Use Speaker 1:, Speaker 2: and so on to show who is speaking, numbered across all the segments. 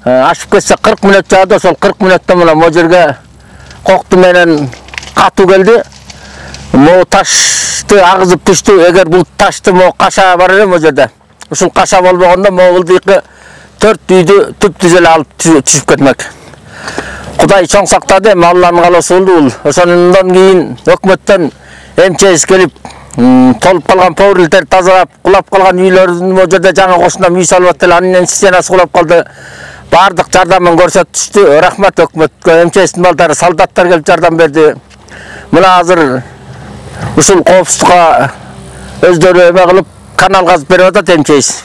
Speaker 1: ашып кетсе 40 мүнөт жаады, ошол 40 мүнөттөн мына могу жерге кокту менен катуу келди. Могу ташты агызып түштү. Эгер бул ташты могу каша бар эле могу жерде. Ушул каша болбогондо могу кылдыйкы 4 үйдү түп-түз эле алып түшүп кетмек. Кудай чоң сактады, Алланын каалоосу болду бул. Ошондон кийин өкмөттөн МЧС келип, толуп калган поверлерди тазалап, кулап калган үйлөрдүн могу жерде жаңы кошуна үй салып атты, анын стенасы кулап калды. Бардык жардамын көрсөтүштү. Рахмат өкмөткө, МЧСтин балдары, солдаттар келип жардам берди. Мына азыр ушул коопсуздукка өздөрү эме кылып канал казып берип атат МЧС.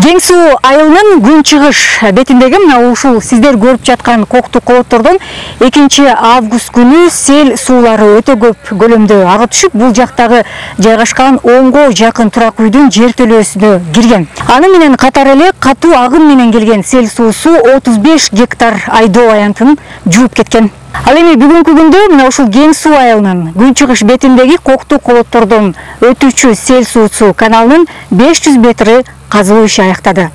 Speaker 2: Кең суу айылынын күн чыгыш бетиндеги мына ушул сиздер көрүп жаткан кокту колоттордон 2 август күнү сел суулары өтө көп көлөмдө агып түшүп, бул жактагы жайгашкан 10го жакын турак үйдүн жертөлөсүнө кирген. Аны менен катар эле катуу агым менен келген сел суусу 35 гектар айдоо аянтын жууп кеткен. Ал эми бүгүнкү күндө мына ушул кең суу айылынын күн чыгыш бетиндеги кокту колоттордон өтүүчү сел суусу каналынын 500 метри казылуу иши аяктады.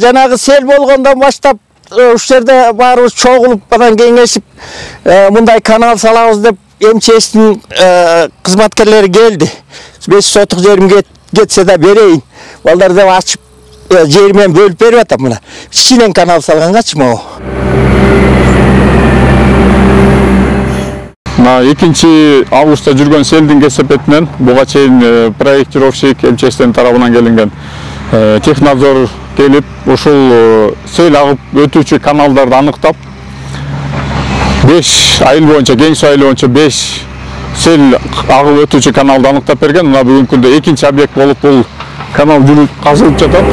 Speaker 1: Жанагы сел болгондон баштап ушул жерде баарыбыз чогулуп анан кеңешип мындай канал салабыз деп МЧСтин кызматкерлери келди. 5 сотук жерим кетсе да берейин. Балдар деп ачып жер менен бөлүп берип атам мына. Кичинен канал салгангачы могу.
Speaker 3: На 2 августта жүргөн селдин кесепетинен буга чейин проектировщик МЧСтин тарабынан келинген технадзор келип ушул сел агып өтүүчү каналдарды аныктап 5 айыл боюнча, кең суу айылы боюнча 5 сел агып өтүүчү каналды аныктап берген. Мына бүгүнкү күндө 2 объект болуп бул канал жүрүп казылып жатат.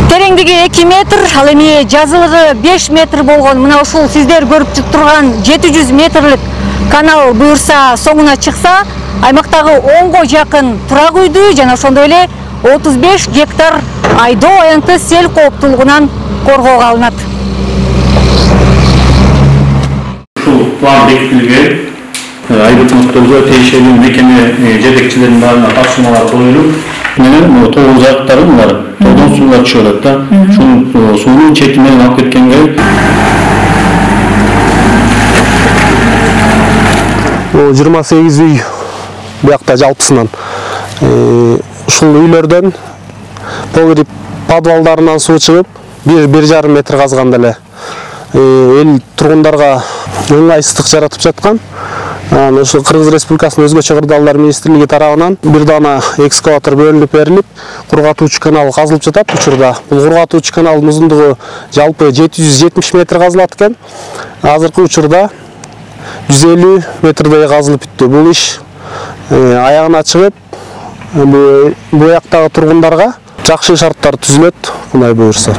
Speaker 2: Тереңдиги 2 метр, ал эми жазылыгы 5 метр болгон мына ушул сиздер көрүп турган 700 метрлик канал буюрса соңуна чыкса, аймактагы 10го жакын турак үйдү жана ошондой эле 35 гектар айдоо аянты сел кооптуулугунан коргоого алынат.
Speaker 4: Ушул план бекитилген, айдоочуларга тиешелүү мекеме жетекчилеринин баарына тапшырмалар коюлуп, менен тоғыз аяктары булар тоодон сууга түшүп атат да. Ушул суунун чети менен алып кеткенге
Speaker 5: 28 үй буякта жалпысынан. Ушул үйлөрдөн погреб подвалдарынан суу чыгып, 1,5 метр казганда эле эл тургундарга оңайсыздык жаратып жаткан. Ошо Кыргыз Республикасынын өзгөчө кырдаалдар министрлиги тарабынан бир дана экскаватор бөлүнүп берилип, кургатуучу канал казылып жатат учурда. Бул кургатуучу каналдын узундугу жалпы 770 метр казылат экен. Азыркы учурда 150 метрдей казылып бүттү. Бул иш аягына чыгып, буяктагы тургундарга жакшы шарттар түзүлөт, Кудай буйрса.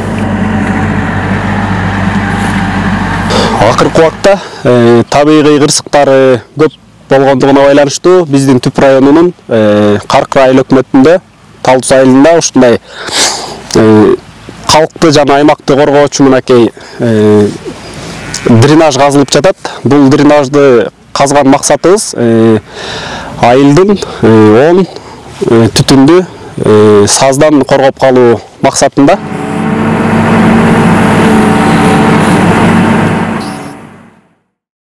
Speaker 5: Акыркы убакта табигый кырсыктары көп болгондугуна байланыштуу биздин Түп районунун Каркыр айыл өкмөтүндө Талдус айылында ушундай калкты жана аймакты коргоочу мынакей дренаж казылып жатат. Бул дренажды казган максатыбыз айылдын түтүндү саздан коргоп калуу максатында.